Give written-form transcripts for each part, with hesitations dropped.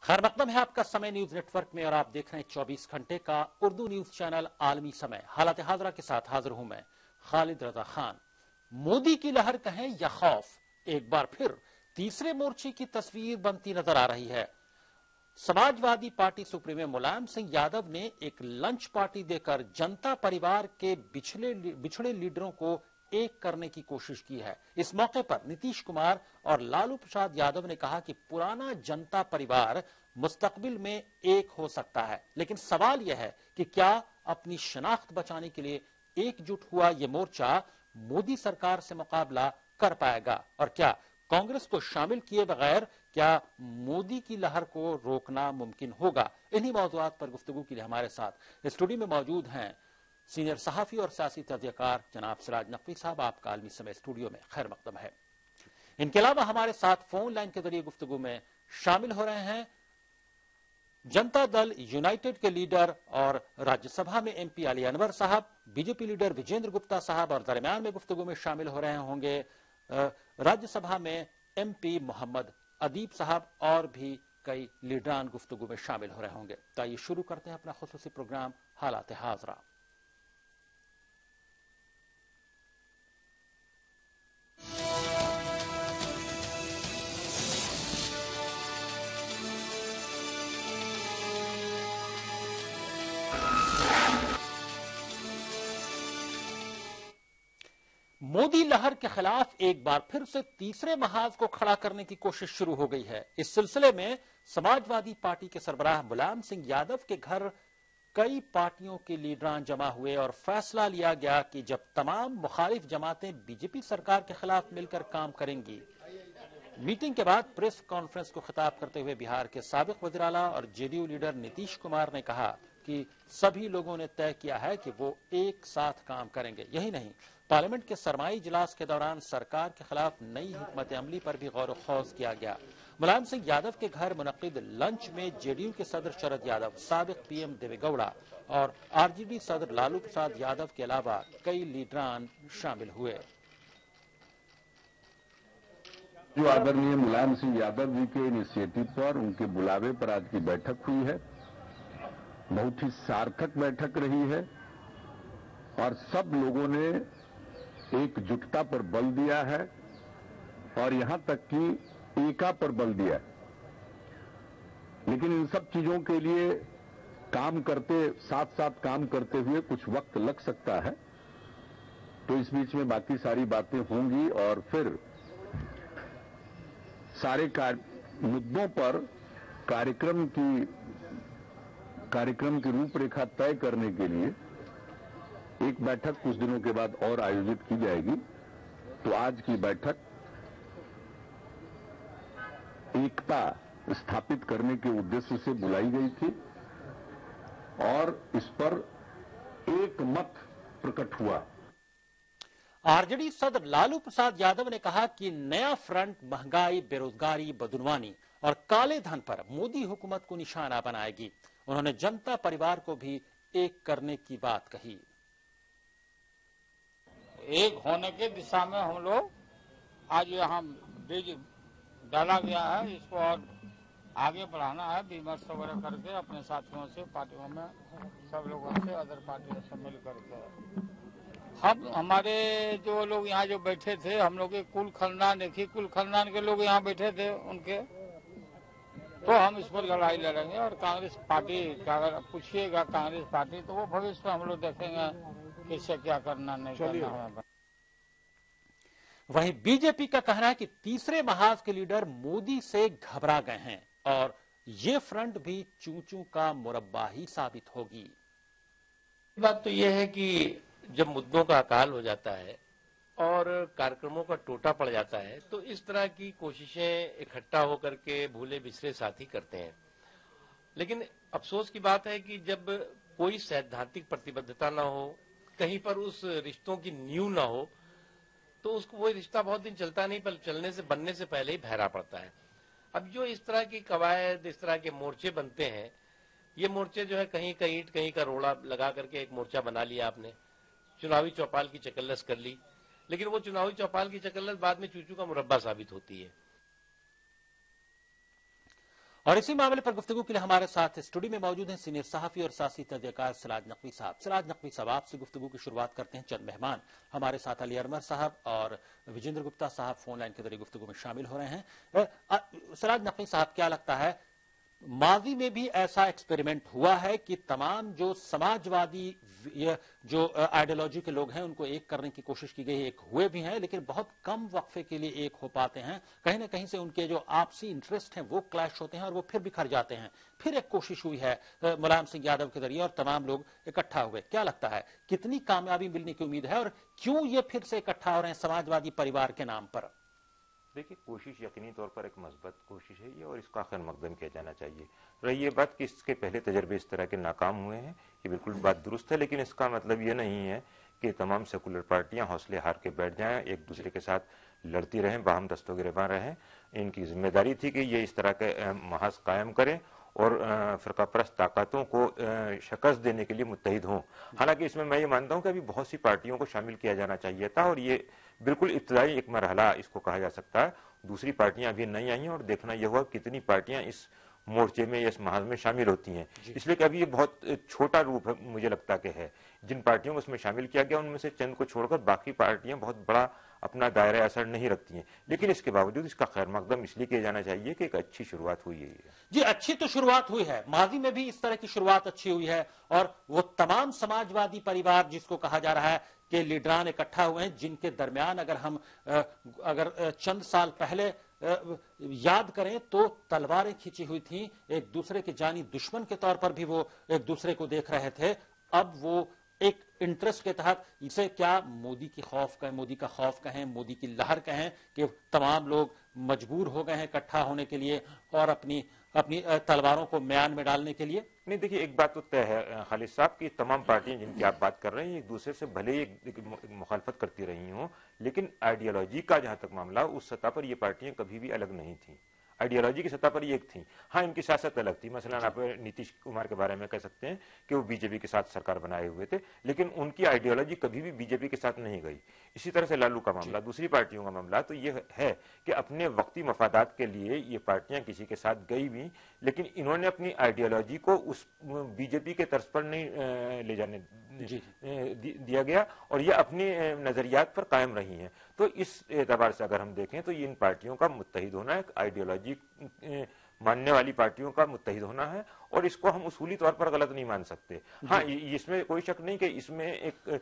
खैर मकदम है आपका समय न्यूज नेटवर्क में और आप देख रहे हैं 24 घंटे का उर्दू न्यूज चैनल आलमी समय। हालात हाजरा के साथ हाजिर हूं मैं खालिद रजा खान। मोदी की लहर कहें या खौफ, एक बार फिर तीसरे मोर्चे की तस्वीर बनती नजर आ रही है। समाजवादी पार्टी सुप्रीमो मुलायम सिंह यादव ने एक लंच पार्टी देकर जनता परिवार के बिछड़े लीडरों को एक करने की कोशिश की है। इस मौके पर नीतीश कुमार और लालू प्रसाद यादव ने कहा कि पुराना जनता परिवार मुस्तकबिल में एक हो सकता है, लेकिन सवाल यह है कि क्या अपनी शनाख्त बचाने के लिए एकजुट हुआ ये मोर्चा मोदी सरकार से मुकाबला कर पाएगा, और क्या कांग्रेस को शामिल किए बगैर क्या मोदी की लहर को रोकना मुमकिन होगा। इन्हीं मौजूआत पर गुफ्तगू के लिए हमारे साथ स्टूडियो में मौजूद हैं सीनियर सहाफी और सियासी तजज़ियाकार जनाब सिराज नकवी साहब। आपका आलमी समय स्टूडियो में खैर मकदम है। इनके अलावा हमारे साथ फोन लाइन के जरिए गुफ्तगू में शामिल हो रहे हैं जनता दल यूनाइटेड के लीडर और राज्यसभा में एमपी अली अनवर साहब, बीजेपी लीडर विजेंद्र गुप्ता साहब, और दरमियान में गुफ्तगू में शामिल हो रहे होंगे राज्यसभा में एमपी मोहम्मद अदीब साहब, और भी कई लीडरान गुफ्तगू में शामिल हो रहे होंगे। तो आइए शुरू करते हैं अपना खुसूसी प्रोग्राम हालात हाजरा। मोदी लहर के खिलाफ एक बार फिर से तीसरे महाज को खड़ा करने की कोशिश शुरू हो गई है। इस सिलसिले में समाजवादी पार्टी के सरबराह मुलायम सिंह यादव के घर कई पार्टियों के लीडरान जमा हुए और फैसला लिया गया कि जब तमाम मुखालिफ जमातें बीजेपी सरकार के खिलाफ मिलकर काम करेंगी। मीटिंग के बाद प्रेस कॉन्फ्रेंस को खिताब करते हुए बिहार के साबिक वज़ीर आला और जेडीयू लीडर नीतीश कुमार ने कहा कि सभी लोगों ने तय किया है कि वो एक साथ काम करेंगे। यही नहीं, पार्लियामेंट के सरमाई इजलास के दौरान सरकार के खिलाफ नई हिकमत अमली पर भी गौर खौज किया गया। मुलायम सिंह यादव के घर मुनक्किद लंच में जेडीयू के सदर शरद यादव, साबिक पीएम देवेगौड़ा और आरजेडी सदर लालू प्रसाद यादव के अलावा कई लीडरान शामिल हुए। जो आदरणीय मुलायम सिंह यादव जी के इनिशिएटिव पर, उनके बुलावे पर आज की बैठक हुई है, बहुत ही सार्थक बैठक रही है और सब लोगों ने एकजुटता पर बल दिया है और यहां तक कि एका पर बल दिया है। लेकिन इन सब चीजों के लिए साथ साथ काम करते हुए कुछ वक्त लग सकता है, तो इस बीच में बाकी सारी बातें होंगी और फिर सारे मुद्दों पर कार्यक्रम की रूपरेखा तय करने के लिए एक बैठक कुछ दिनों के बाद और आयोजित की जाएगी। तो आज की बैठक एकता स्थापित करने के उद्देश्य से बुलाई गई थी और इस पर एक मत प्रकट हुआ। आरजेडी सदर लालू प्रसाद यादव ने कहा कि नया फ्रंट महंगाई, बेरोजगारी, बदुनवानी और काले धन पर मोदी हुकूमत को निशाना बनाएगी। उन्होंने जनता परिवार को भी एक करने की बात कही। एक होने के दिशा में हम लोग आज यहाँ बीज डाला गया है, इसको और आगे बढ़ाना है, विमर्श वगैरह करके अपने साथियों से, पार्टियों में सब लोगों से, अदर पार्टियों से मिल करके हम हमारे जो लोग यहाँ जो बैठे थे, हम लोग के कुल खानदान के लोग यहाँ बैठे थे उनके, तो हम इस पर लड़ाई लड़ेंगे। और कांग्रेस पार्टी का अगर पूछिएगा कांग्रेस पार्टी, तो वो भविष्य में हम लोग देखेंगे किससे क्या करना नहीं करना हमें। वहीं बीजेपी का कहना है कि तीसरे महाज के लीडर मोदी से घबरा गए हैं और ये फ्रंट भी चूं-चूं का मुरब्बा ही साबित होगी। बात तो यह है कि जब मुद्दों का अकाल हो जाता है और कार्यक्रमों का टोटा पड़ जाता है, तो इस तरह की कोशिशें इकट्ठा होकर के भूले बिछड़े साथी करते हैं। लेकिन अफसोस की बात है कि जब कोई सैद्धांतिक प्रतिबद्धता ना हो, कहीं पर उस रिश्तों की नींव ना हो, तो उसको वही रिश्ता बहुत दिन चलता नहीं, पर बनने से पहले ही बहरा पड़ता है। अब जो इस तरह की कवायद, इस तरह के मोर्चे बनते हैं, ये मोर्चे जो है कहीं का ईंट कहीं का रोड़ा लगा करके एक मोर्चा बना लिया आपने, चुनावी चौपाल की चकल्लस कर ली, लेकिन वो चुनावी चौपाल की चकल्लस बाद में चूचू का मुरब्बा साबित होती है। और इसी मामले पर गुफ्तगू के लिए हमारे साथ स्टूडियो में मौजूद हैं सीनियर सहाफी और सियासी तजज़ियाकार सिराज नकवी साहब। सिराज नकवी साहब, आपसे गुफ्तगू की शुरुआत करते हैं। चंद मेहमान हमारे साथ अली अरमर साहब और विजेंद्र गुप्ता साहब फोन लाइन के जरिए गुफ्तगू में शामिल हो रहे हैं। सिराज नकवी साहब, क्या लगता है, माजी में भी ऐसा एक्सपेरिमेंट हुआ है कि तमाम जो समाजवादी जो आइडियोलॉजी के लोग हैं उनको एक करने की कोशिश की गई, एक हुए भी हैं, लेकिन बहुत कम वक्फे के लिए एक हो पाते हैं। कहीं ना कहीं से उनके जो आपसी इंटरेस्ट हैं वो क्लैश होते हैं और वो फिर बिखर जाते हैं। फिर एक कोशिश हुई है मुलायम सिंह यादव के जरिए और तमाम लोग इकट्ठा हुए। क्या लगता है, कितनी कामयाबी मिलने की उम्मीद है और क्यों ये फिर से इकट्ठा हो रहे हैं समाजवादी परिवार के नाम पर? देखिए, कोशिश यकीनी तौर पर एक मस्बत कोशिश है ये, और इसका खैर मकदम किया जाना चाहिए। रही ये बात कि इसके पहले तजर्बे इस तरह के नाकाम हुए हैं, ये बिल्कुल बात दुरुस्त है, लेकिन इसका मतलब ये नहीं है कि तमाम सेकुलर पार्टियां हौसले हार के बैठ जाएं, एक दूसरे के साथ लड़ती रहें, बाहम दस्तों गिरबान रहें। इनकी जिम्मेदारी थी कि ये इस तरह के महाज कायम करें और फिरका परस्त ताकतों को शिकस्त देने के लिए मुत्तहिद हों। हालांकि इसमें मैं ये मानता हूं कि अभी बहुत सी पार्टियों को शामिल किया जाना चाहिए था, और ये बिल्कुल इब्तदाई एक मरहला इसको कहा जा सकता है। दूसरी पार्टियां अभी नहीं आई हैं और देखना यह हुआ कितनी पार्टियां इस मोर्चे में या इस महाज में शामिल होती हैं। इसलिए कि अभी ये बहुत छोटा रूप है, मुझे लगता कि है। जिन पार्टियों को उसमें शामिल किया गया उनमें से चंद को छोड़कर बाकी पार्टियां बहुत बड़ा अपना दायरा असर नहीं रखती हैं, लेकिन इसके बावजूद इसका खैर मकदम इसलिए किया जाना चाहिए कि एक अच्छी शुरुआत हुई है। जी, अच्छी तो शुरुआत हुई है, माजी में भी इस तरह की शुरुआत अच्छी हुई है, और वो तमाम समाजवादी परिवार जिसको कहा जा रहा है कि लीडरान इकट्ठा हुए हैं, जिनके दरमियान अगर हम चंद साल पहले याद करें तो तलवारें खींची हुई थी, एक दूसरे के जानी दुश्मन के तौर पर भी वो एक दूसरे को देख रहे थे। अब वो एक इंटरेस्ट के तहत, इसे क्या मोदी की खौफ कहें, मोदी का खौफ कहें, मोदी की लहर कहें, कि तमाम लोग मजबूर हो गए हैं इकट्ठा होने के लिए और अपनी अपनी तलवारों को म्यान में डालने के लिए। नहीं, देखिए, एक बात तो तय है खालिद साहब की तमाम पार्टियां जिनकी आप बात कर रहे हैं एक दूसरे से भले ही मुखालफत करती रही हों, लेकिन आइडियोलॉजी का जहां तक मामला उस सतह पर ये पार्टियां कभी भी अलग नहीं थी। आइडियोलॉजी की सतह पर ये एक थी। हाँ, इनकी सियासत अलग थी। मसलन आप नीतीश कुमार के बारे में कह सकते हैं कि वो बीजेपी के साथ सरकार बनाए हुए थे, लेकिन उनकी आइडियोलॉजी कभी भी बीजेपी के साथ नहीं गई। इसी तरह से लालू का मामला, दूसरी पार्टियों का मामला तो ये है कि अपने वक्ती मफादात के लिए ये पार्टियां किसी के साथ गई भी, लेकिन इन्होंने अपनी आइडियोलॉजी को उस बीजेपी के तर्ज पर नहीं ले जाने दिया गया, और ये अपनी नजरियात पर कायम रही हैं। तो इस एतबार से अगर हम देखें तो इन पार्टियों का मुत्तहिद होना, एक आइडियोलॉजी मानने वाली पार्टियों का मुत्तहिद होना है, और इसको हम उसूली तौर पर गलत नहीं मान सकते। हाँ, इसमें कोई शक नहीं कि इसमें एक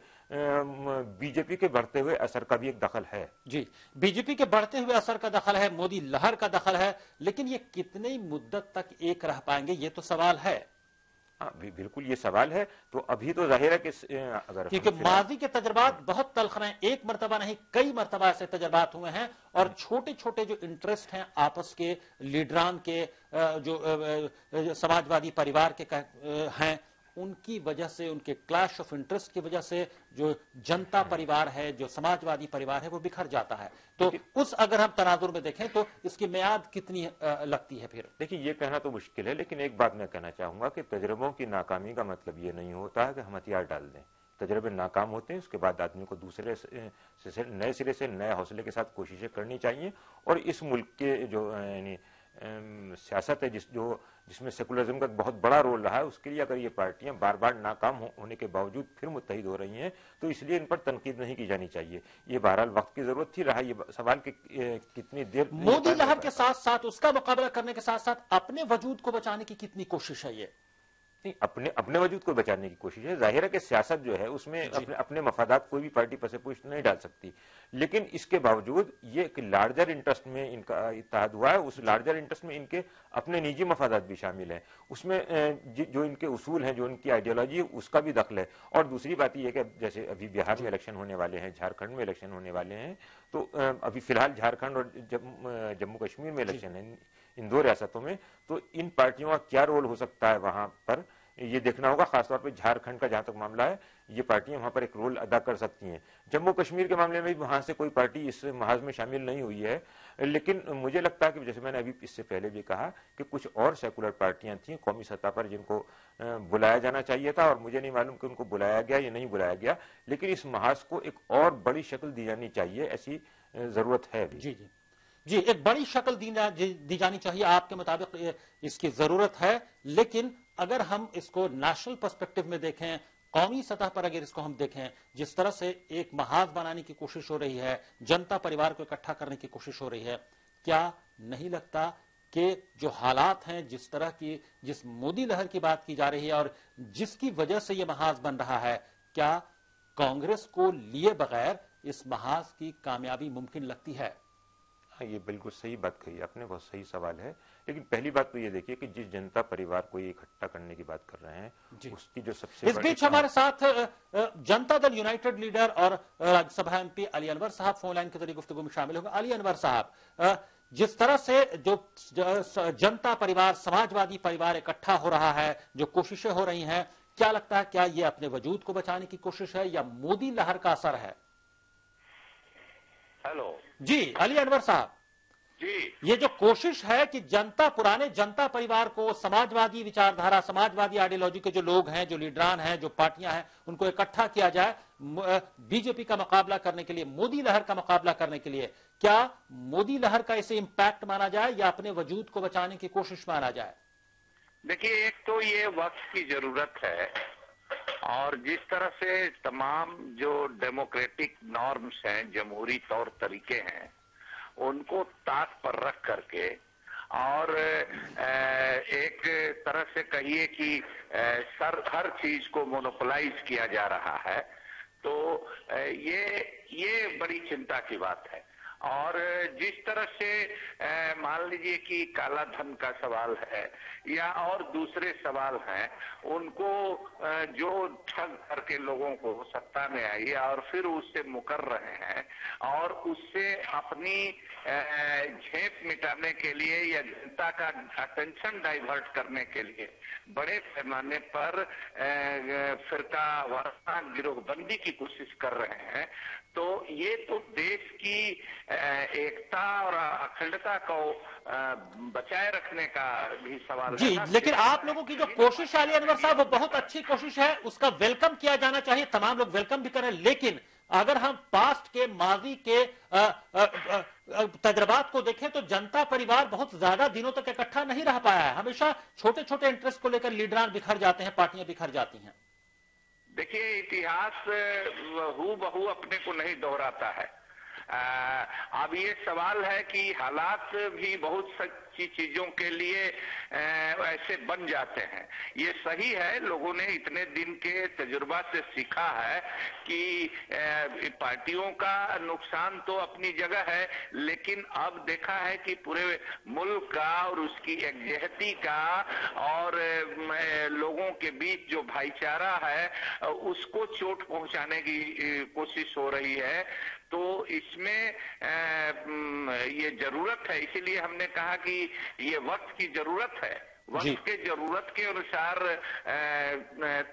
बीजेपी के बढ़ते हुए असर का भी एक दखल है। जी, बीजेपी के बढ़ते हुए असर का दखल है, मोदी लहर का दखल है, लेकिन ये कितनी मुद्दत तक एक रह पाएंगे, ये तो सवाल है। हाँ, बिल्कुल ये सवाल है। तो अभी तो जाहिर है कि अगर क्योंकि माजी के तजर्बात बहुत तल्ख हैं, एक मरतबा नहीं कई मरतबा ऐसे तजर्बात हुए हैं, और छोटे छोटे जो इंटरेस्ट हैं आपस के लीडरान के, जो समाजवादी परिवार के हैं, उनकी वजह से, उनके क्लैश ऑफ इंटरेस्ट की वजह से जो जनता परिवार है, जो समाजवादी परिवार है, वो बिखर जाता है। तो उस अगर हम तनाजुर में देखें तो इसकी मियाद कितनी लगती है? फिर देखिए, ये कहना तो मुश्किल है, लेकिन एक बात मैं कहना चाहूंगा कि तजर्बों की नाकामी का मतलब ये नहीं होता है कि हम हथियार डाल दें। तजर्बे नाकाम होते हैं, उसके बाद आदमी को दूसरे से नए सिरे से नए हौसले के साथ कोशिशें करनी चाहिए। और इस मुल्क के जो यानी सियासत है जिसमें सेकुलरिज्म का बहुत बड़ा रोल रहा है, उसके लिए अगर ये पार्टियां बार बार नाकाम होने के बावजूद फिर मुत्तहिद हो रही हैं, तो इसलिए इन पर तनकीद नहीं की जानी चाहिए। ये बहरहाल वक्त की जरूरत थी। रहा ये सवाल कि कितनी देर मोदी लहर के साथ साथ, उसका मुकाबला करने के साथ साथ अपने वजूद को बचाने की कितनी कोशिश है? ये नहीं, अपने वजूद को बचाने की कोशिश है। जाहिर है कि सियासत जो है उसमें अपने मफादात कोई भी पार्टी पसेपुश नहीं डाल सकती, लेकिन इसके बावजूद ये एक लार्जर इंटरेस्ट में इनका इत्तेहाद हुआ है। उस लार्जर इंटरेस्ट में इनके अपने निजी मफादात भी शामिल हैं। उसमें जो इनके उसूल हैं, जो इनकी आइडियोलॉजी है, उसका भी दखल है। और दूसरी बात यह है कि जैसे अभी बिहार में इलेक्शन होने वाले हैं, झारखंड में इलेक्शन होने वाले हैं, तो अभी फिलहाल झारखंड और जम्मू कश्मीर में इलेक्शन है, इन दो रियासतों में। तो इन पार्टियों का क्या रोल हो सकता है वहां पर, ये देखना होगा। खासतौर पर झारखंड का जहां तक मामला है, ये पार्टियां वहां पर एक रोल अदा कर सकती हैं। जम्मू कश्मीर के मामले में भी वहां से कोई पार्टी इस महाज में शामिल नहीं हुई है, लेकिन मुझे लगता है कि जैसे मैंने अभी इससे पहले भी कहा कि कुछ और सेकुलर पार्टियां थी कौमी सतह पर जिनको बुलाया जाना चाहिए था, और मुझे नहीं मालूम कि उनको बुलाया गया या नहीं बुलाया गया, लेकिन इस महाज को एक और बड़ी शक्ल दी जानी चाहिए, ऐसी जरूरत है। जी जी, जी, एक बड़ी शक्ल दी जानी चाहिए आपके मुताबिक, इसकी जरूरत है। लेकिन अगर हम इसको नेशनल पर्सपेक्टिव में देखें, कौमी सतह पर अगर इसको हम देखें, जिस तरह से एक महाज बनाने की कोशिश हो रही है, जनता परिवार को इकट्ठा करने की कोशिश हो रही है, क्या नहीं लगता कि जो हालात हैं, जिस मोदी लहर की बात की जा रही है और जिसकी वजह से यह महाज बन रहा है, क्या कांग्रेस को लिए बगैर इस महाज की कामयाबी मुमकिन लगती है? हाँ, ये बिल्कुल सही बात कही आपने, बहुत सही सवाल है। लेकिन पहली बात तो ये देखिए कि जिस जनता परिवार को ये इकट्ठा करने की बात कर रहे हैं, उसकी जो सबसे इस बीच हमारे साथ जनता दल यूनाइटेड लीडर और राज्यसभा एमपी अली अनवर साहब फोन लाइन के जरिए गुफ्तगू में शामिल होंगे। अली अनवर साहब, जिस तरह से जो जनता परिवार, समाजवादी परिवार इकट्ठा हो रहा है, जो कोशिशें हो रही हैं, क्या लगता है, क्या ये अपने वजूद को बचाने की कोशिश है या मोदी लहर का असर है? हेलो जी अली अनवर साहब जी, ये जो कोशिश है कि पुराने जनता परिवार को, समाजवादी विचारधारा, समाजवादी आइडियोलॉजी के जो लोग हैं, जो लीडरान हैं, जो पार्टियां हैं, उनको इकट्ठा किया जाए बीजेपी का मुकाबला करने के लिए, मोदी लहर का मुकाबला करने के लिए, क्या मोदी लहर का इसे इंपैक्ट माना जाए या अपने वजूद को बचाने की कोशिश माना जाए? देखिए, एक तो ये वक्त की जरूरत है और जिस तरह से तमाम जो डेमोक्रेटिक नॉर्म्स हैं, जमहूरी तौर तरीके हैं, उनको ताक पर रख करके और एक तरह से कहिए कि हर चीज को मोनोपोलाइज किया जा रहा है, तो ये बड़ी चिंता की बात है। और जिस तरह से मान लीजिए कि काला धन का सवाल है या और दूसरे सवाल हैं, उनको जो ठग करके लोगों को सत्ता में आई और फिर उससे मुकर रहे हैं और उससे अपनी झेप मिटाने के लिए या जनता का अटेंशन डाइवर्ट करने के लिए बड़े पैमाने पर फिरका वारना गिरोहबंदी की कोशिश कर रहे हैं, तो ये तो देश की एकता और अखंडता को बचाए रखने का भी सवाल जी है। लेकिन आप लोगों की जो कोशिश है अली अनवर साहब, वो बहुत अच्छी कोशिश है, उसका वेलकम किया जाना चाहिए, तमाम लोग वेलकम भी करें। लेकिन अगर हम पास्ट के, माजी के तजर्बात को देखें तो जनता परिवार बहुत ज्यादा दिनों तक इकट्ठा नहीं रह पाया है। हमेशा छोटे छोटे इंटरेस्ट को लेकर लीडरान बिखर जाते हैं, पार्टियां बिखर जाती हैं। देखिए, इतिहास हूबहू अपने को नहीं दोहराता है। अब ये सवाल है कि हालात भी बहुत सच्ची चीजों के लिए ऐसे बन जाते हैं। ये सही है, लोगों ने इतने दिन के तजुर्बा से सीखा है कि पार्टियों का नुकसान तो अपनी जगह है, लेकिन अब देखा है कि पूरे मुल्क का और उसकी एकजहती का और लोगों के बीच जो भाईचारा है उसको चोट पहुंचाने की कोशिश हो रही है। तो इसमें ये जरूरत है, इसीलिए हमने कहा कि ये वक्त की जरूरत है। वक्त के जरूरत के अनुसार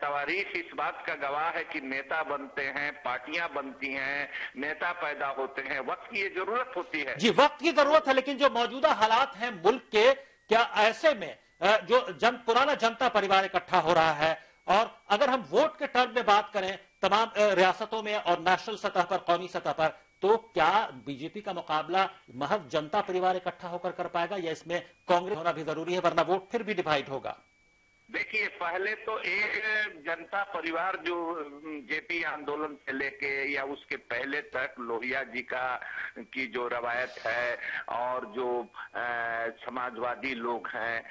तवारीख इस बात का गवाह है कि नेता बनते हैं, पार्टियां बनती हैं, नेता पैदा होते हैं, वक्त की ये जरूरत होती है। जी, वक्त की जरूरत है, लेकिन जो मौजूदा हालात हैं मुल्क के, क्या ऐसे में जो पुराना जनता परिवार इकट्ठा हो रहा है, और अगर हम वोट के टर्म में बात करें तमाम रियासतों में और नेशनल सतह पर, कौमी सतह पर, तो क्या बीजेपी का मुकाबला महज जनता परिवार इकट्ठा होकर कर पाएगा या इसमें कांग्रेस होना भी जरूरी है, वरना वोट फिर भी डिवाइड होगा? देखिए, पहले तो एक जनता परिवार जो जेपी आंदोलन से लेके या उसके पहले तक लोहिया जी की जो रवायत है और जो समाजवादी लोग हैं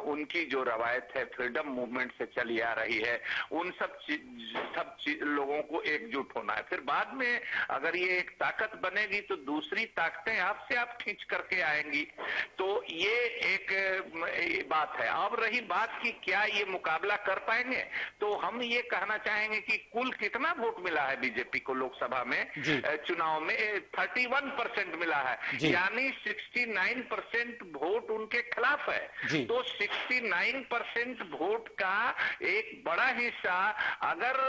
उनकी जो रवायत है, फ्रीडम मूवमेंट से चली आ रही है, उन सब लोगों को एकजुट होना है। फिर बाद में अगर ये एक ताकत बनेगी तो दूसरी ताकतें आपसे आप खींच करके आएंगी। तो ये एक बात है। अब रही बात की क्या ये मुकाबला कर पाएंगे, तो हम ये कहना चाहेंगे कि कुल कितना वोट मिला है बीजेपी को लोकसभा में चुनाव में? 31% मिला है, यानी 69% वोट उनके खिलाफ है। तो 69% वोट का एक बड़ा हिस्सा अगर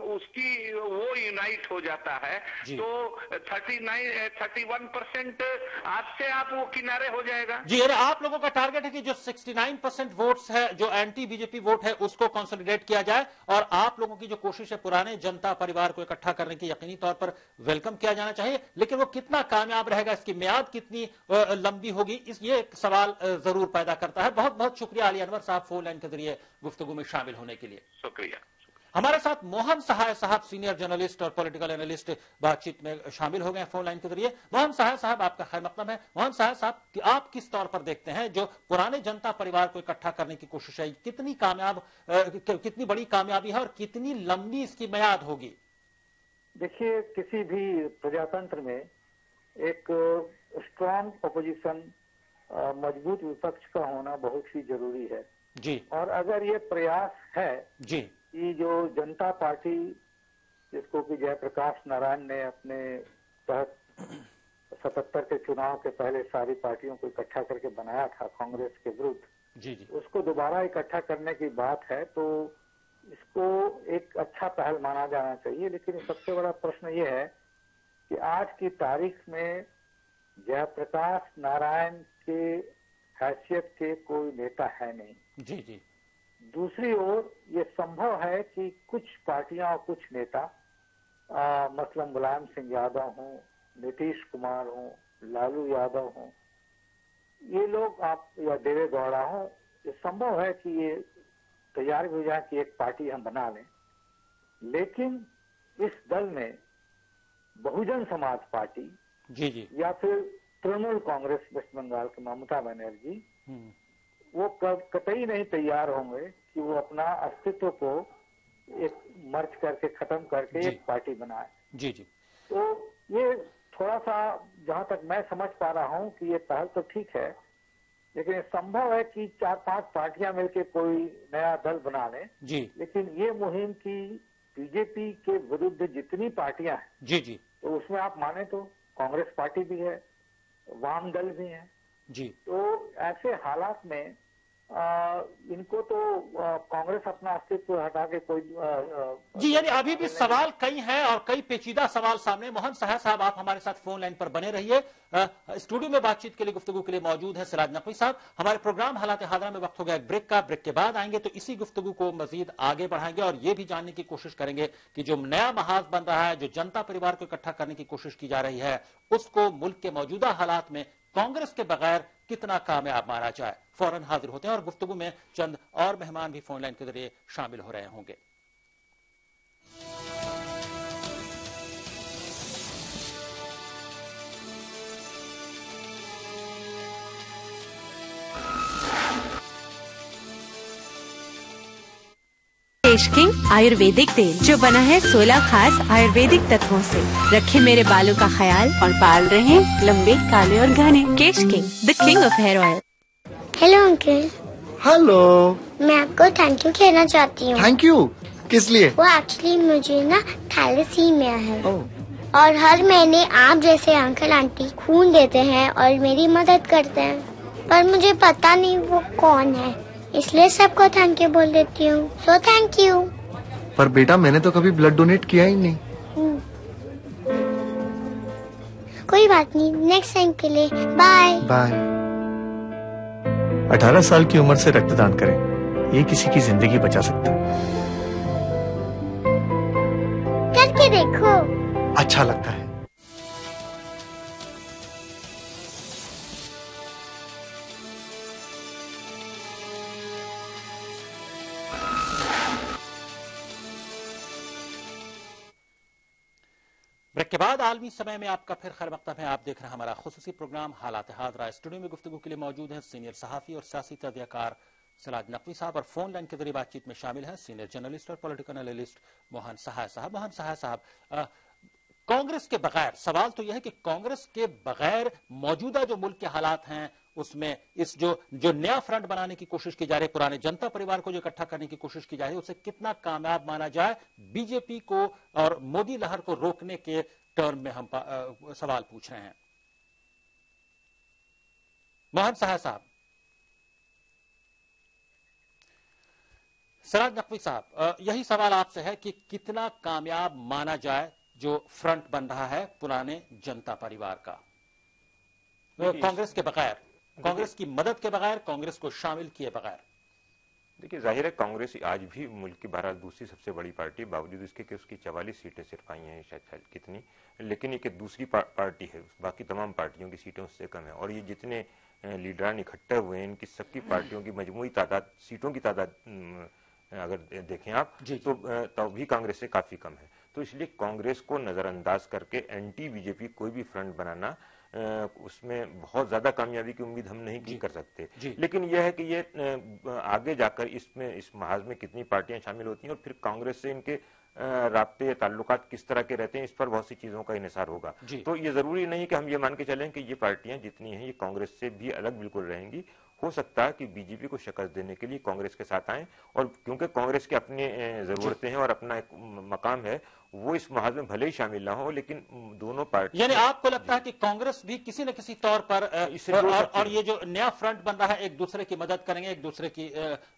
उसकी वो यूनाइट हो जाता है तो 31% आपसे आप वो किनारे हो जाएगा। जी, अरे आप लोगों का टारगेट है कि जो 69% वोट्स है, जो एंटी बीजेपी वोट है, उसको कंसोलिडेट किया जाए और आप लोगों की जो कोशिश है पुराने जनता परिवार को इकट्ठा करने की यकीनी तौर पर वेलकम किया जाना चाहिए, लेकिन वो कितना कामयाब रहेगा, इसकी मियाद कितनी लंबी होगी, ये एक सवाल जरूर पैदा करता है। बहुत बहुत शुक्रिया अली अनवर साहब फोन लाइन के जरिए गुफ्तगू में शामिल होने के लिए। शुक्रिया। हमारे साथ मोहन सहाय साहब सीनियर जर्नलिस्ट और पॉलिटिकल एनालिस्ट बातचीत में शामिल हो गए फोन लाइन के जरिए। मोहन सहाय साहब, आपका खैर मकदम है। मोहन सहाय साहब, आप किस तौर पर देखते हैं जो पुराने जनता परिवार को इकट्ठा करने की कोशिश है, कितनी कामयाब, कितनी बड़ी कामयाबी है और कितनी लंबी इसकी मियाद होगी? देखिए, किसी भी प्रजातंत्र में एक स्ट्रांग अपोजिशन, मजबूत विपक्ष का होना बहुत ही जरूरी है जी। और अगर ये प्रयास है जी कि जो जनता पार्टी, जिसको कि जयप्रकाश नारायण ने अपने तहत 77 के चुनाव के पहले सारी पार्टियों को इकट्ठा करके बनाया था कांग्रेस के विरुद्ध, जी जी, उसको दोबारा इकट्ठा करने की बात है, तो इसको एक अच्छा पहल माना जाना चाहिए। लेकिन सबसे बड़ा प्रश्न ये है कि आज की तारीख में जयप्रकाश नारायण के हैसियत के कोई नेता है नहीं। जी जी। दूसरी ओर ये संभव है कि कुछ पार्टियां और कुछ नेता, मसलन मुलायम सिंह यादव हों, नीतीश कुमार हों, लालू यादव हों, ये लोग आप या देवे गौड़ा हों, ये संभव है कि ये तैयार हो जाए कि एक पार्टी हम बना लें। लेकिन इस दल में बहुजन समाज पार्टी जी जी या फिर तृणमूल कांग्रेस वेस्ट बंगाल की ममता बनर्जी, वो कतई नहीं तैयार होंगे कि वो अपना अस्तित्व को एक मर्ज करके खत्म करके एक पार्टी बनाए। जी जी। तो ये थोड़ा सा, जहां तक मैं समझ पा रहा हूं कि ये पहल तो ठीक है, लेकिन संभव है कि 4-5 पार्टियां मिलकर कोई नया दल बना लें जी। लेकिन ये मुहिम की बीजेपी के विरुद्ध जितनी पार्टियां हैं जी जी, तो उसमें आप माने तो कांग्रेस पार्टी भी है, वाम दल भी है जी। तो ऐसे हालात में इनको तो कांग्रेस अपना अस्तित्व हटा के कोई जी, यानी अभी भी सवाल कई हैं और कई पेचीदा सवाल सामने। मोहन सहाय साहब, आप हमारे साथ फोन लाइन पर बने रहिए। स्टूडियो में बातचीत के लिए, गुफ्तगू के लिए मौजूद है सिराज नकवी साहब। हमारे प्रोग्राम हालात हादरा में वक्त हो गया एक ब्रेक का। ब्रेक के बाद आएंगे तो इसी गुफ्तगू को मजीद आगे बढ़ाएंगे और ये भी जानने की कोशिश करेंगे कि जो नया महाज बन रहा है, जो जनता परिवार को इकट्ठा करने की कोशिश की जा रही है, उसको मुल्क के मौजूदा हालात में कांग्रेस के बगैर कितना कामयाब माना जाए। फौरन हाजिर होते हैं और गुफ्तगू में चंद और मेहमान भी फोन लाइन के जरिए शामिल हो रहे होंगे। केश किंग आयुर्वेदिक तेल जो बना है 16 खास आयुर्वेदिक तत्वों से, रखे मेरे बालों का ख्याल और बाल रहे लंबे, काले और घने। Kesh king, the king of hair oil. Hello uncle. Hello. मैं आपको थैंक यू कहना चाहती हूँ। Thank you? किस लिए? वो एक्चुअली मुझे ना थैलेसीमिया है और हर महीने आप जैसे अंकल आंटी खून देते हैं और मेरी मदद करते हैं, पर मुझे पता नहीं वो कौन है, इसलिए सबको थैंक यू बोल देती हूँ। So thank you. पर बेटा, मैंने तो कभी ब्लड डोनेट किया ही नहीं। कोई बात नहीं, नेक्स्ट टाइम के लिए बाय बाय। 18 साल की उम्र से रक्तदान करें, ये किसी की जिंदगी बचा सकता है। करके देखो, अच्छा लगता है। ब्रेक के बाद आलमी समय में आपका फिर खैर मकदम है। आप देख रहे हैं हमारा खुसूसी प्रोग्राम हालात हादरा। स्टूडियो में गुफ्तगू के लिए मौजूद है सीनियर सहाफी और सियासी तजज़ियाकार सिराज नकवी साहब और फोन लाइन के जरिए बातचीत में शामिल है सीनियर जर्नलिस्ट और पॉलिटिकल एनालिस्ट मोहन सहाय साहब। मोहन सहाय साहब, कांग्रेस के बगैर, सवाल तो यह है कि कांग्रेस के बगैर मौजूदा जो मुल्क के हालात हैं उसमें इस जो नया फ्रंट बनाने की कोशिश की जा रही है, पुराने जनता परिवार को जो इकट्ठा करने की कोशिश की जा रही है, उसे कितना कामयाब माना जाए बीजेपी को और मोदी लहर को रोकने के टर्म में हम सवाल पूछ रहे हैं। मोहन सहाय साहब। सिराज नकवी साहब, यही सवाल आपसे है कि कितना कामयाब माना जाए जो फ्रंट बन रहा है पुराने जनता परिवार का, कांग्रेस के बगैर, कांग्रेस की मदद के बगैर, कांग्रेस को शामिल किए बगैर। देखिए, जाहिर है कांग्रेस आज भी मुल्क की 12 दूसरी सबसे बड़ी पार्टी, बावजूद इसके कि उसकी 44 सीटें सिर्फ आई हैं, शायद कितनी, लेकिन एक दूसरी पार्टी है, बाकी तमाम पार्टियों की सीटें उससे कम है। और ये जितने लीडरान इकट्ठे हुए हैं, इनकी सबकी पार्टियों की मजमूई तादाद, सीटों की तादाद अगर देखें आप तो भी कांग्रेस से काफी कम है। तो इसलिए कांग्रेस को नजरअंदाज करके एंटी बीजेपी कोई भी फ्रंट बनाना, उसमें बहुत ज्यादा कामयाबी की उम्मीद हम नहीं कर सकते। लेकिन यह है कि ये आगे जाकर इस महाज में कितनी पार्टियां शामिल होती हैं और फिर कांग्रेस से इनके राब्ते ताल्लुकात किस तरह के रहते हैं, इस पर बहुत सी चीजों का इन्हिसार होगा। तो ये जरूरी नहीं कि हम ये मान के चलें कि ये पार्टियां जितनी हैं ये कांग्रेस से भी अलग बिल्कुल रहेंगी। हो सकता है कि बीजेपी को शिकस्त देने के लिए कांग्रेस के साथ आए, और क्योंकि कांग्रेस की अपनी जरूरतें हैं और अपना एक मकाम है, वो इस महाज में भले ही शामिल ना हो, लेकिन दोनों पार्टी, यानी आपको लगता है कि कांग्रेस भी किसी न किसी तौर पर और ये जो नया फ्रंट बन रहा है एक दूसरे की मदद करेंगे, एक दूसरे की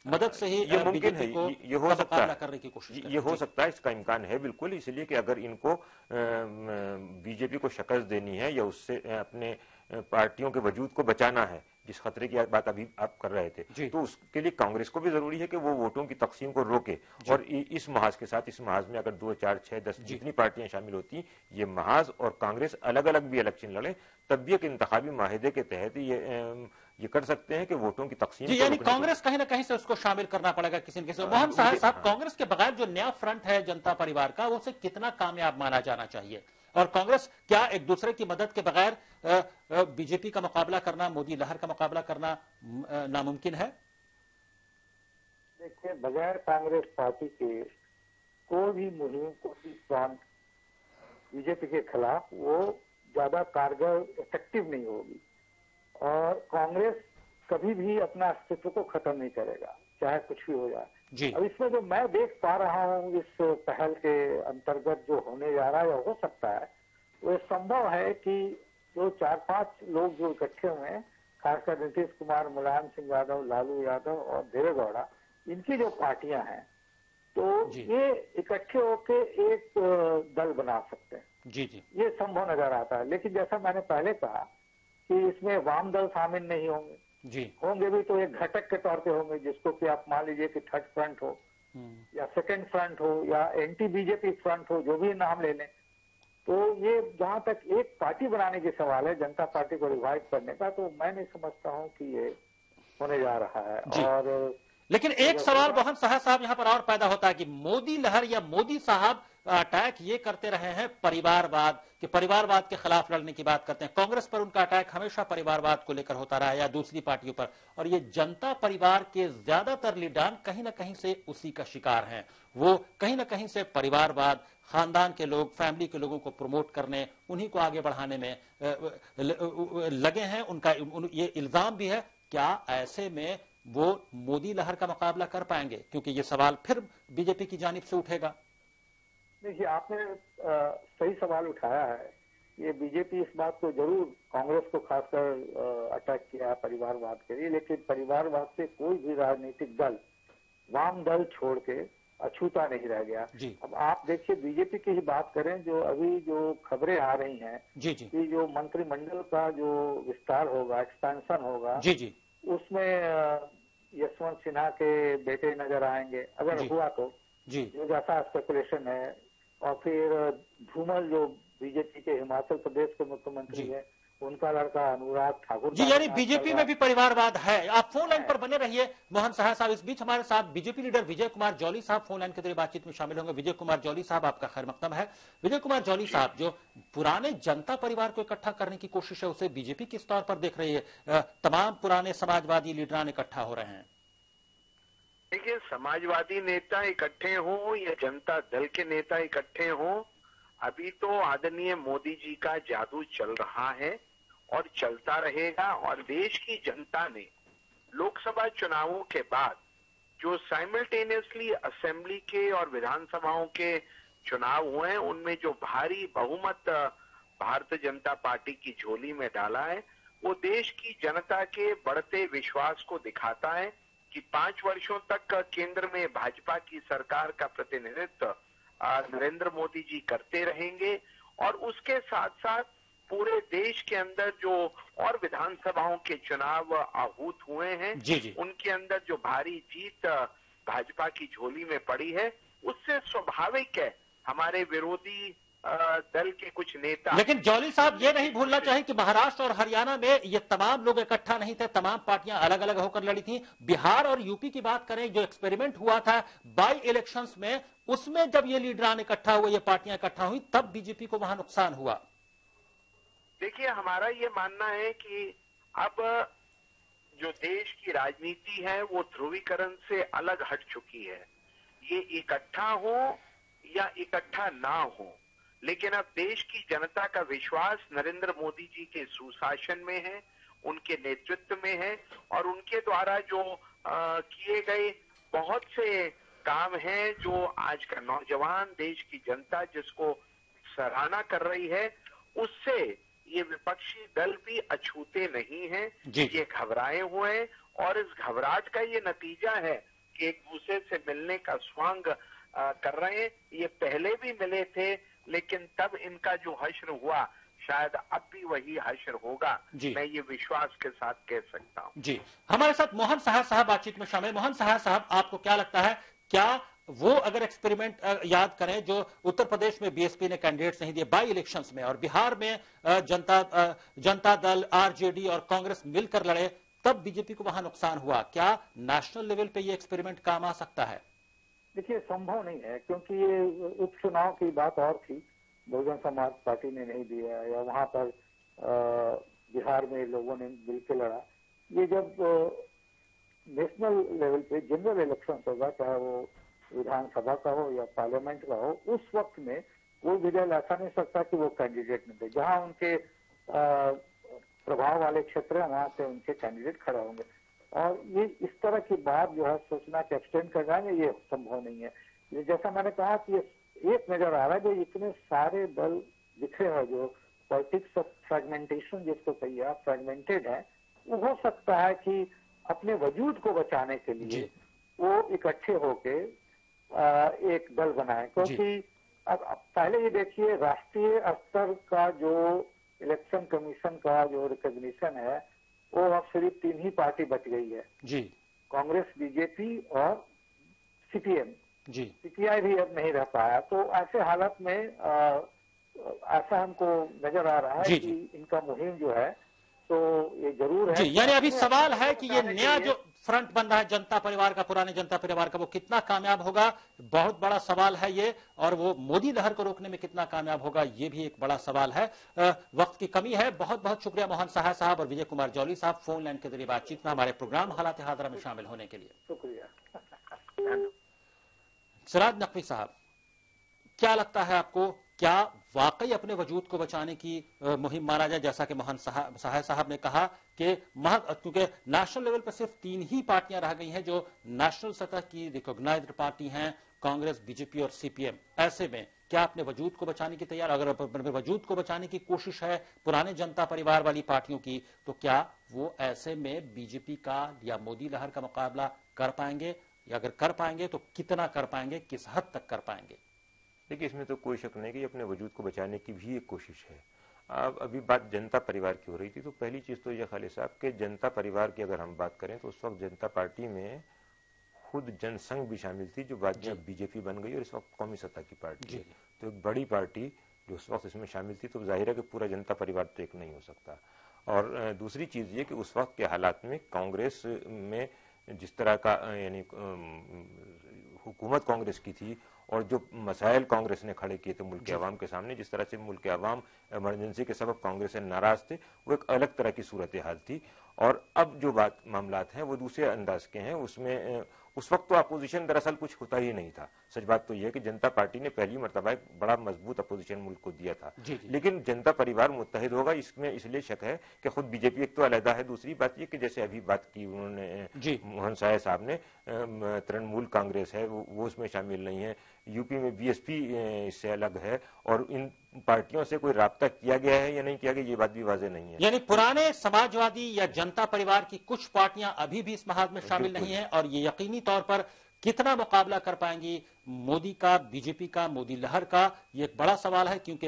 मदद से ही ये मुमकिन है, ये हो सकता है, करने की कोशिश, ये हो सकता है, इसका इम्कान है बिल्कुल। इसलिए कि अगर इनको बीजेपी को शिकस्त देनी है या उससे अपने पार्टियों के वजूद को बचाना है, जिस खतरे की बात अभी आप कर रहे थे, तो उसके लिए कांग्रेस को भी जरूरी है कि वो वोटों की तकसीम को रोके। और इस महाज के साथ, इस महाज में अगर 2, 4, 6, 10 जितनी पार्टियां शामिल होती, ये महाज और कांग्रेस अलग अलग भी इलेक्शन लड़े, तब भी एक इंतखाबी माहिदे के तहत ये कर सकते हैं कि वोटों की तकसीम। यानी कांग्रेस कहीं ना कहीं से उसको शामिल करना पड़ेगा किसी न किसी। मोहन साहब, कांग्रेस के बगैर जो नया फ्रंट है जनता परिवार का, उसे कितना कामयाब माना जाना चाहिए? और कांग्रेस क्या एक दूसरे की मदद के बगैर बीजेपी का मुकाबला करना, मोदी लहर का मुकाबला करना नामुमकिन है? देखिए, बगैर कांग्रेस पार्टी के कोई भी मुहिम, कोई भी फ्रंट बीजेपी के खिलाफ वो ज्यादा कारगर, इफेक्टिव नहीं होगी। और कांग्रेस कभी भी अपना अस्तित्व को खत्म नहीं करेगा, चाहे कुछ भी हो जाए। अब इसमें जो मैं देख पा रहा हूँ इस पहल के अंतर्गत जो होने जा रहा है या हो सकता है, वो संभव है कि जो 4-5 लोग जो इकट्ठे हुए हैं, खासकर नीतीश कुमार, मुलायम सिंह यादव, लालू यादव और देवेगौड़ा, इनकी जो पार्टियां हैं, तो ये इकट्ठे होके एक दल बना सकते हैं। ये संभव नजर आता है। लेकिन जैसा मैंने पहले कहा कि इसमें वाम दल शामिल नहीं होंगे, होंगे भी तो एक घटक के तौर पे होंगे, जिसको कि आप मान लीजिए कि थर्ड फ्रंट हो या सेकंड फ्रंट हो या एंटी बीजेपी फ्रंट हो, जो भी नाम ले लें। तो ये जहां तक एक पार्टी बनाने की सवाल है, जनता पार्टी को रिवाइव करने का, तो मैं नहीं समझता हूं कि ये होने जा रहा है। और लेकिन एक सवाल मोहन साहब यहाँ पर और पैदा होता है कि मोदी लहर या मोदी साहब अटैक ये करते रहे हैं परिवारवाद, कि परिवारवाद के खिलाफ लड़ने की बात करते हैं। कांग्रेस पर उनका अटैक हमेशा परिवारवाद को लेकर होता रहा है या दूसरी पार्टियों पर, और ये जनता परिवार के ज्यादातर लीडर कहीं ना कहीं से उसी का शिकार हैं। वो कहीं ना कहीं से परिवारवाद, खानदान के लोग, फैमिली के लोगों को प्रमोट करने, उन्हीं को आगे बढ़ाने में लगे हैं। उनका ये इल्जाम भी है। क्या ऐसे में वो मोदी लहर का मुकाबला कर पाएंगे? क्योंकि ये सवाल फिर बीजेपी की जानिब से उठेगा। देखिए, आपने सही सवाल उठाया है। ये बीजेपी इस बात को जरूर कांग्रेस को खासकर अटैक किया है परिवारवाद के लिए, लेकिन परिवारवाद से कोई भी राजनीतिक दल, वाम दल छोड़ के अछूता नहीं रह गया। अब आप देखिए, बीजेपी की ही बात करें, जो अभी जो खबरें आ रही हैं कि जो मंत्रिमंडल का जो विस्तार होगा, एक्सपेंशन होगा, उसमें यशवंत सिन्हा के बेटे नजर आएंगे अगर हुआ तो, जो जैसा स्पेकुलेशन है। और फिर धूमल जो बीजेपी के हिमाचल प्रदेश के मुख्यमंत्री हैं, उनका लड़का अनुराग ठाकुर। यानी बीजेपी में भी परिवारवाद है। आप फोन लाइन पर बने रहिए मोहन साहब। इस बीच हमारे साथ बीजेपी लीडर विजय कुमार जौली साहब फोन लाइन के जरिए बातचीत में शामिल होंगे। विजय कुमार जौली साहब, आपका खैर मकदम है। विजय कुमार जौली साहब, जो पुराने जनता परिवार को इकट्ठा करने की कोशिश है, उसे बीजेपी किस तौर पर देख रही है? तमाम पुराने समाजवादी लीडरान इकट्ठा हो रहे हैं। देखिए, समाजवादी नेता इकट्ठे हों या जनता दल के नेता इकट्ठे हों, अभी तो आदरणीय मोदी जी का जादू चल रहा है और चलता रहेगा। और देश की जनता ने लोकसभा चुनावों के बाद जो साइमल्टेनियसली असेंबली के और विधानसभाओं के चुनाव हुए हैं, उनमें जो भारी बहुमत भारतीय जनता पार्टी की झोली में डाला है, वो देश की जनता के बढ़ते विश्वास को दिखाता है कि 5 वर्षों तक केंद्र में भाजपा की सरकार का प्रतिनिधित्व नरेंद्र मोदी जी करते रहेंगे। और उसके साथ साथ पूरे देश के अंदर जो और विधानसभाओं के चुनाव आहूत हुए हैं, उनके अंदर जो भारी जीत भाजपा की झोली में पड़ी है, उससे स्वाभाविक है हमारे विरोधी दल के कुछ नेता। लेकिन जौली साहब ये नहीं भूलना चाहिए कि महाराष्ट्र और हरियाणा में ये तमाम लोग इकट्ठा नहीं थे, तमाम पार्टियां अलग अलग होकर लड़ी थी। बिहार और यूपी की बात करें, जो एक्सपेरिमेंट हुआ था बाई इलेक्शंस में, उसमें जब ये लीडरान इकट्ठा हुए, ये पार्टियां इकट्ठा हुई, तब बीजेपी को वहां नुकसान हुआ। देखिए, हमारा ये मानना है कि अब जो देश की राजनीति है वो ध्रुवीकरण से अलग हट चुकी है। ये इकट्ठा हो या इकट्ठा ना हो, लेकिन अब देश की जनता का विश्वास नरेंद्र मोदी जी के सुशासन में है, उनके नेतृत्व में है, और उनके द्वारा जो किए गए बहुत से काम हैं जो आज का नौजवान देश की जनता जिसको सराहना कर रही है, उससे ये विपक्षी दल भी अछूते नहीं हैं। ये घबराए हुए हैं और इस घबराहट का ये नतीजा है कि एक दूसरे से मिलने का स्वांग कर रहे हैं। ये पहले भी मिले थे, लेकिन तब इनका जो हश्र हुआ शायद अब भी वही हश्र होगा, मैं ये विश्वास के साथ कह सकता हूँ। जी, हमारे साथ मोहन सहाय साहब बातचीत में शामिल। मोहन सहाय साहब, आपको क्या लगता है, क्या वो अगर एक्सपेरिमेंट याद करें जो उत्तर प्रदेश में बीएसपी ने कैंडिडेट्स नहीं दिए बाई इलेक्शंस में, और बिहार में जनता दल, आरजेडी और कांग्रेस मिलकर लड़े, तब बीजेपी को वहां नुकसान हुआ, क्या नेशनल लेवल पे ये एक्सपेरिमेंट काम आ सकता है? देखिए, संभव नहीं है, क्योंकि ये उपचुनाव की बात और थी, बहुजन समाज पार्टी ने नहीं दिया, या वहां पर बिहार में लोगों ने मिलकर लड़ा। ये जब नेशनल लेवल पे जनरल इलेक्शन होगा, चाहे वो विधानसभा का हो या पार्लियामेंट का हो, उस वक्त में कोई भी दल ऐसा नहीं सकता कि वो कैंडिडेट नहीं दे। जहां उनके प्रभाव वाले क्षेत्र है, वहां से उनके कैंडिडेट खड़े होंगे, और ये इस तरह की बात जो है सोचना कि एक्सटेंड कर जाएंगे, ये संभव नहीं है। ये जैसा मैंने कहा कि ये एक नजर आ रहा है, जो इतने सारे दल दिखे हैं, जो पॉलिटिक्स ऑफ फ्रेगमेंटेशन जिसको कहिए आप, फ्रेगमेंटेड है, वो हो सकता है कि अपने वजूद को बचाने के लिए वो इकट्ठे होके एक दल बनाए। क्योंकि अब पहले ये देखिए, राष्ट्रीय स्तर का जो इलेक्शन कमीशन का जो रिकॉग्निशन है, वो अब सिर्फ 3 ही पार्टी बच गई है जी, कांग्रेस, बीजेपी और सीपीएम जी। सीपीआई भी अब नहीं रह पाया। तो ऐसे हालत में ऐसा हमको नजर आ रहा है कि इनका मुहिम जो है तो ये जरूर है। यानी अभी सवाल है कि ये नया जो फ्रंट बन रहा है जनता परिवार का, पुराने जनता परिवार का, वो कितना कामयाब होगा, बहुत बड़ा सवाल है ये, और वो मोदी लहर को रोकने में कितना कामयाब होगा, ये भी एक बड़ा सवाल है। वक्त की कमी है। बहुत बहुत शुक्रिया मोहन सहाय साहब और विजय कुमार जौली साहब, फोन लाइन के जरिए बातचीत में हमारे प्रोग्राम हालात हादरा में शामिल होने के लिए। शुक्रिया। सिराज नकवी साहब, क्या लगता है आपको, क्या वाकई अपने वजूद को बचाने की मुहिम माना जाए, जैसा कि मोहन सहाय साहब ने कहा कि क्योंकि नेशनल लेवल पर सिर्फ 3 ही पार्टियां रह गई हैं जो नेशनल सतह की रिकॉग्नाइज्ड पार्टी हैं, कांग्रेस, बीजेपी और सीपीएम। ऐसे में क्या अपने वजूद को बचाने की तैयार, अगर अपने वजूद को बचाने की कोशिश है पुराने जनता परिवार वाली पार्टियों की, तो क्या वो ऐसे में बीजेपी का या मोदी लहर का मुकाबला कर पाएंगे, या अगर कर पाएंगे तो कितना कर पाएंगे, किस हद तक कर पाएंगे? देखिए, इसमें तो कोई शक नहीं कि अपने वजूद को बचाने की भी एक कोशिश है। अब अभी बात जनता परिवार की हो रही थी, तो पहली चीज तो यह खालिद साहब के जनता परिवार की अगर हम बात करें तो उस वक्त जनता पार्टी में खुद जनसंघ भी शामिल थी, जो बाद में बीजेपी बन गई और इस वक्त कौमी सत्ता की पार्टी है। तो एक बड़ी पार्टी जो उस वक्त इसमें शामिल थी, तो जाहिर है कि पूरा जनता परिवार तो एक नहीं हो सकता। और दूसरी चीज ये कि उस वक्त के हालात में कांग्रेस में जिस तरह का यानी हुकूमत कांग्रेस की थी और जो मसाइल कांग्रेस ने खड़े किए थे मुल्क के अवाम के सामने, जिस तरह से मुल्क के अवाम इमरजेंसी के सबब कांग्रेस से नाराज थे, वो एक अलग तरह की सूरत हाल थी। और अब जो मामलात हैं वो दूसरे अंदाज के हैं। उसमें उस वक्त तो अपोजिशन दरअसल कुछ होता ही नहीं था। सच बात तो यह है कि जनता पार्टी ने पहली मरतबा एक बड़ा मजबूत अपोजिशन मुल्क को दिया था, लेकिन जनता परिवार मुत्तहिद होगा इसमें इसलिए शक है कि खुद बीजेपी एक तो अलहदा है। दूसरी बात यह कि जैसे अभी बात की उन्होंने मोहन सहाय साहब ने, तृणमूल कांग्रेस है वो उसमें शामिल नहीं है, यूपी में बीएसपी इससे अलग है, और इन पार्टियों से कोई राब्ता किया गया है या नहीं किया गया ये बात भी वाज़ेह नहीं है। यानी पुराने समाजवादी या जनता परिवार की कुछ पार्टियां अभी भी इस महाज में शामिल नहीं है, और ये यकीनी तौर पर कितना मुकाबला कर पाएंगी मोदी का, बीजेपी का, मोदी लहर का, ये एक बड़ा सवाल है। क्योंकि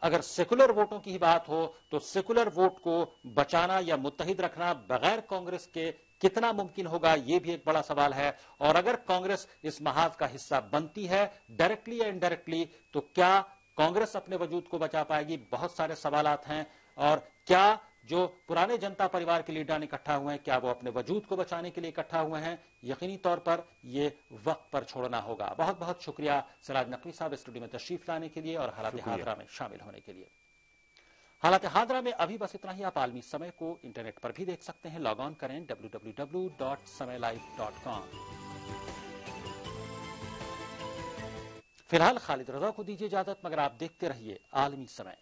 अगर सेकुलर वोटों की ही बात हो तो सेकुलर वोट को बचाना या मुत्तहिद रखना बगैर कांग्रेस के कितना मुमकिन होगा, यह भी एक बड़ा सवाल है। और अगर कांग्रेस इस महाज का हिस्सा बनती है डायरेक्टली या इनडायरेक्टली, तो क्या कांग्रेस अपने वजूद को बचा पाएगी? बहुत सारे सवालात हैं। और क्या जो पुराने जनता परिवार के लीडर इकट्ठा हुए हैं, क्या वो अपने वजूद को बचाने के लिए इकट्ठा हुए हैं? यकीनी तौर पर ये वक्त पर छोड़ना होगा। बहुत बहुत शुक्रिया सिराज नकवी साहब स्टूडियो में तशरीफ लाने के लिए और हालात हादरा में शामिल होने के लिए। हालात हादरा में अभी बस इतना ही। आप आलमी समय को इंटरनेट पर भी देख सकते हैं। लॉग ऑन करें www.samaylive.com। फिलहाल खालिद रजा को दीजिए इजाजत, मगर आप देखते रहिए आलमी समय।